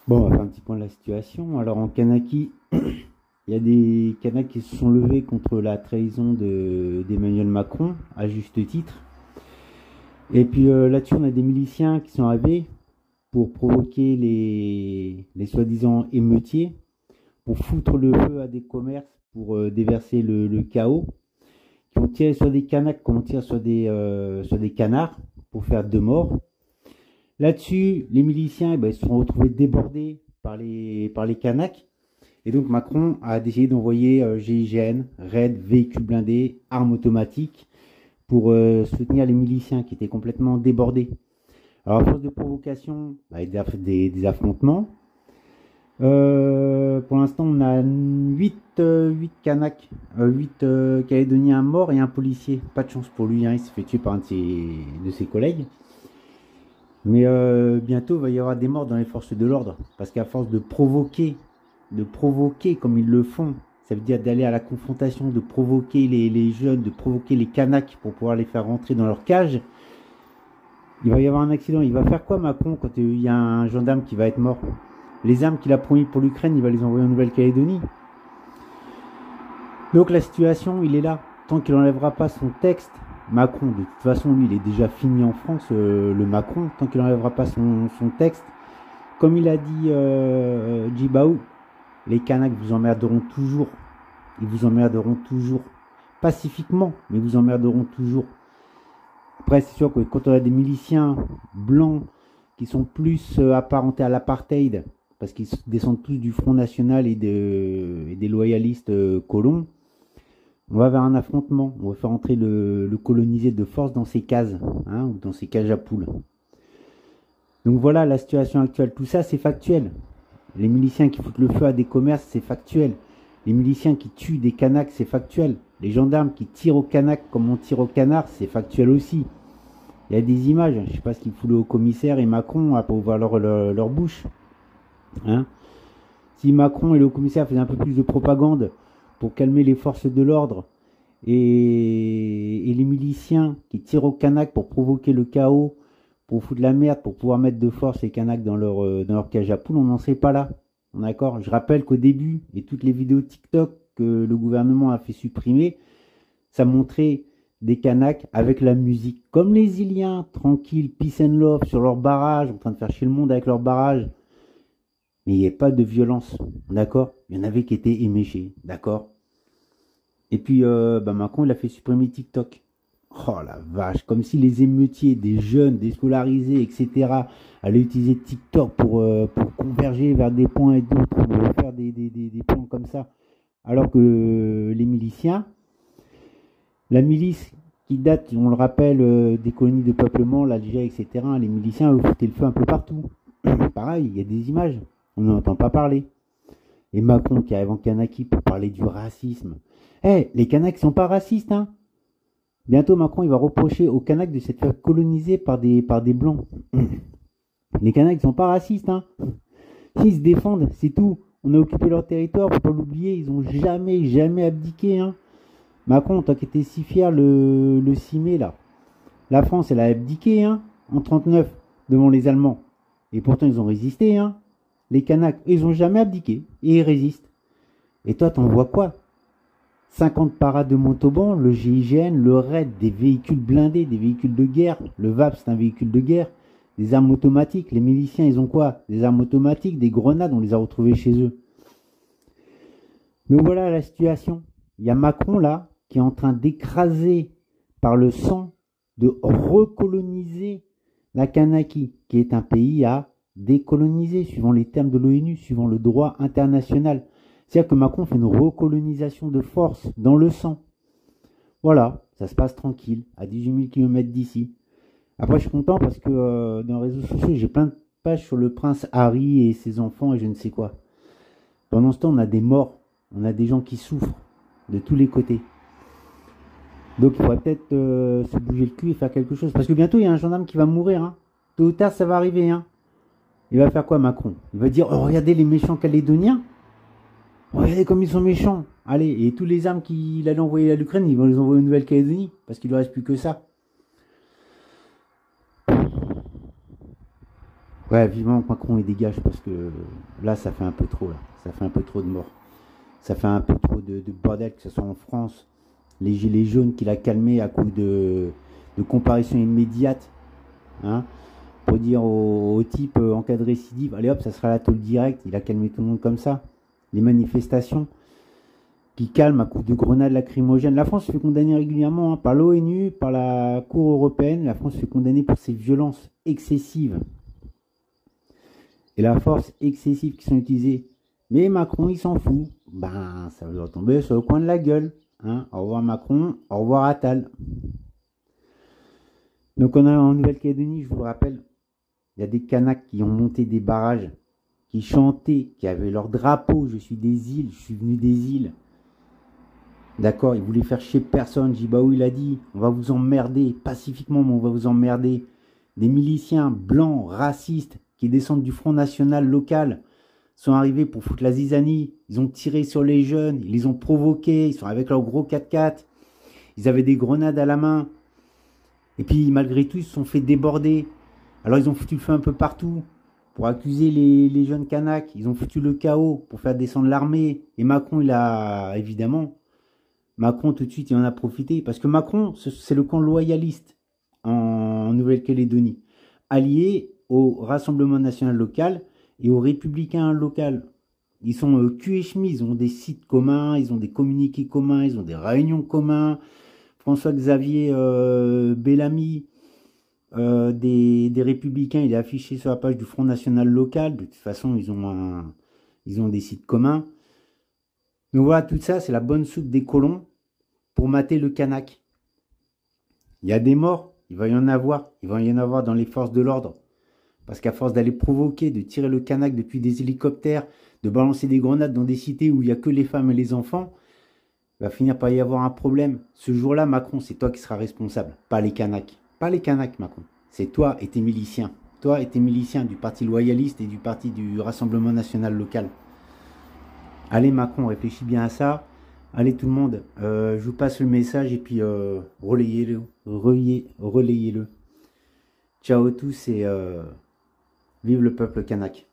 Bon, on va faire un petit point de la situation. Alors en Kanaki, il y a des Kanaks qui se sont levés contre la trahison d'Emmanuel Macron, à juste titre. Et puis là-dessus, on a des miliciens qui sont arrivés pour provoquer les soi-disant émeutiers, pour foutre le feu à des commerces, pour déverser le chaos, qui ont tiré sur des Kanaks, qui ont tiré sur des canards, pour faire deux morts. Là-dessus, les miliciens eh ben, ils se sont retrouvés débordés par les Kanaks. Et donc Macron a décidé d'envoyer GIGN, RAID, véhicules blindés, armes automatiques pour soutenir les miliciens qui étaient complètement débordés. Alors à force de provocation, bah, des affrontements. Pour l'instant, on a 8 Kanaks, 8 Calédoniens morts et un policier. Pas de chance pour lui, hein, il s'est fait tuer par un de ses collègues. Mais bientôt, il va y avoir des morts dans les forces de l'ordre. Parce qu'à force de provoquer comme ils le font, ça veut dire d'aller à la confrontation, de provoquer les jeunes, de provoquer les Kanaks pour pouvoir les faire rentrer dans leur cage, il va y avoir un accident. Il va faire quoi Macron quand il y a un gendarme qui va être mort? Les armes qu'il a promis pour l'Ukraine, il va les envoyer en Nouvelle-Calédonie. Donc la situation, il est là. Tant qu'il n'enlèvera pas son texte, Macron, de toute façon, lui, il est déjà fini en France, le Macron, tant qu'il n'enlèvera pas son texte, comme il a dit Djibaou, les Kanaks vous emmerderont toujours. Ils vous emmerderont toujours. Pacifiquement, mais vous emmerderont toujours. Après, c'est sûr que quand on a des miliciens blancs qui sont plus apparentés à l'apartheid, parce qu'ils descendent plus du Front National et des loyalistes colons, on va vers un affrontement. On va faire entrer le colonisé de force dans ses cases, hein, ou dans ses cages à poules. Donc voilà la situation actuelle. Tout ça, c'est factuel. Les miliciens qui foutent le feu à des commerces, c'est factuel. Les miliciens qui tuent des Kanaks, c'est factuel. Les gendarmes qui tirent au Kanaks comme on tire au canard, c'est factuel aussi. Il y a des images. Je ne sais pas ce qu'ils foutent au commissaire et Macron à pas ouvrir leur bouche. Hein, si Macron et le commissaire faisaient un peu plus de propagande pour calmer les forces de l'ordre et les miliciens qui tirent au Kanak pour provoquer le chaos, pour foutre la merde, pour pouvoir mettre de force les Kanaks dans leur cage à poules, on n'en serait pas là. D'accord. Je rappelle qu'au début, et toutes les vidéos TikTok que le gouvernement a fait supprimer, ça montrait des Kanaks avec la musique, comme les Iliens, tranquilles, peace and love, sur leur barrage, en train de faire chier le monde avec leur barrage. Mais il n'y a pas de violence, d'accord. Il y en avait qui étaient éméchés, d'accord. Et puis, Macron, il a fait supprimer TikTok. Oh la vache, comme si les émeutiers, des jeunes, des scolarisés, etc., allaient utiliser TikTok pour converger vers des points et d'autres, pour faire des plans comme ça. Alors que les miliciens, la milice qui date, on le rappelle, des colonies de peuplement, l'Algérie, etc., les miliciens, eux, foutaient le feu un peu partout. Pareil, il y a des images, on n'entend pas parler. Et Macron qui arrive en Kanaki pour parler du racisme. Les Kanaks sont pas racistes, hein. Bientôt, Macron, il va reprocher aux Kanaks de s'être fait coloniser par des Blancs. Les Kanaks sont pas racistes, hein. Ils se défendent, c'est tout. On a occupé leur territoire, faut pas l'oublier, ils ont jamais abdiqué, hein. Macron, tant qu'il était si fier le 6 mai, là. La France, elle a abdiqué, hein, en 39, devant les Allemands. Et pourtant, ils ont résisté, hein. Les Kanaks, ils ont jamais abdiqué. Et ils résistent. Et toi, t'en vois quoi? 50 parades de Montauban, le GIGN, le RAID, des véhicules blindés, des véhicules de guerre. Le VAP, c'est un véhicule de guerre. Des armes automatiques. Les miliciens, ils ont quoi? Des armes automatiques, des grenades, on les a retrouvées chez eux. Donc voilà la situation. Il y a Macron, là, qui est en train d'écraser par le sang, de recoloniser la Kanaki, qui est un pays à décoloniser, suivant les termes de l'ONU, suivant le droit international. C'est-à-dire que Macron fait une recolonisation de force dans le sang. Voilà, ça se passe tranquille, à 18 000 km d'ici. Après, je suis content parce que dans les réseaux sociaux, j'ai plein de pages sur le prince Harry et ses enfants et je ne sais quoi. Pendant ce temps, on a des morts, on a des gens qui souffrent de tous les côtés. Donc il faudrait peut-être se bouger le cul et faire quelque chose. Parce que bientôt, il y a un gendarme qui va mourir. Hein. Tôt ou tard, ça va arriver. Hein. Il va faire quoi, Macron? Il va dire, oh, regardez les méchants Calédoniens. Regardez comme ils sont méchants. Allez, et tous les armes qu'il allait envoyer à l'Ukraine, ils vont les envoyer en Nouvelle-Calédonie. Parce qu'il ne reste plus que ça. Ouais, vivement que Macron il dégage parce que là, ça fait un peu trop, là. Ça fait un peu trop de morts. Ça fait un peu trop de bordel, que ce soit en France. Les gilets jaunes qu'il a calmés à coup de comparution immédiate. Hein, pour dire au type en cas de récidive, allez hop, ça sera la tôle directe. Il a calmé tout le monde comme ça. Les manifestations qui calment à coup de grenades lacrymogènes. La France se fait condamner régulièrement hein, par l'ONU, par la Cour européenne. La France se fait condamner pour ses violences excessives et la force excessive qui sont utilisées. Mais Macron, il s'en fout. Ben, ça va tomber sur le coin de la gueule. Hein. Au revoir Macron, au revoir Attal. Donc on a en Nouvelle-Calédonie, je vous le rappelle, il y a des Kanaks qui ont monté des barrages, qui chantaient, qui avaient leur drapeau, je suis des îles, je suis venu des îles. D'accord, ils voulaient faire chier personne. Jibaou, il a dit, on va vous emmerder, pacifiquement, mais on va vous emmerder. Des miliciens blancs, racistes, qui descendent du Front National local, sont arrivés pour foutre la zizanie. Ils ont tiré sur les jeunes, ils les ont provoqués, ils sont avec leur gros 4x4. Ils avaient des grenades à la main. Et puis, malgré tout, ils se sont fait déborder. Alors, ils ont foutu le feu un peu partout pour accuser les jeunes Kanaks. Ils ont foutu le chaos pour faire descendre l'armée. Et Macron, il a, évidemment, Macron, tout de suite, il en a profité. Parce que Macron, c'est le camp loyaliste en Nouvelle-Calédonie. Allié au Rassemblement national local et aux Républicains locaux. Ils sont cul et chemise. Ils ont des sites communs, ils ont des communiqués communs, ils ont des réunions communs. François-Xavier Bellamy des Républicains, il est affiché sur la page du Front National local. De toute façon, ils ont des sites communs. Donc voilà, tout ça, c'est la bonne soupe des colons pour mater le Kanak. Il y a des morts, il va y en avoir. Il va y en avoir dans les forces de l'ordre. Parce qu'à force d'aller provoquer, de tirer le Kanak depuis des hélicoptères, de balancer des grenades dans des cités où il n'y a que les femmes et les enfants, il va finir par y avoir un problème. Ce jour-là, Macron, c'est toi qui seras responsable, pas les Kanaks. Pas les Kanaks, Macron. C'est toi et tes miliciens. Toi et tes miliciens du parti loyaliste et du parti du Rassemblement national local. Allez, Macron, réfléchis bien à ça. Allez, tout le monde, je vous passe le message et puis relayez-le. Relayez-le. Ciao à tous et vive le peuple kanak.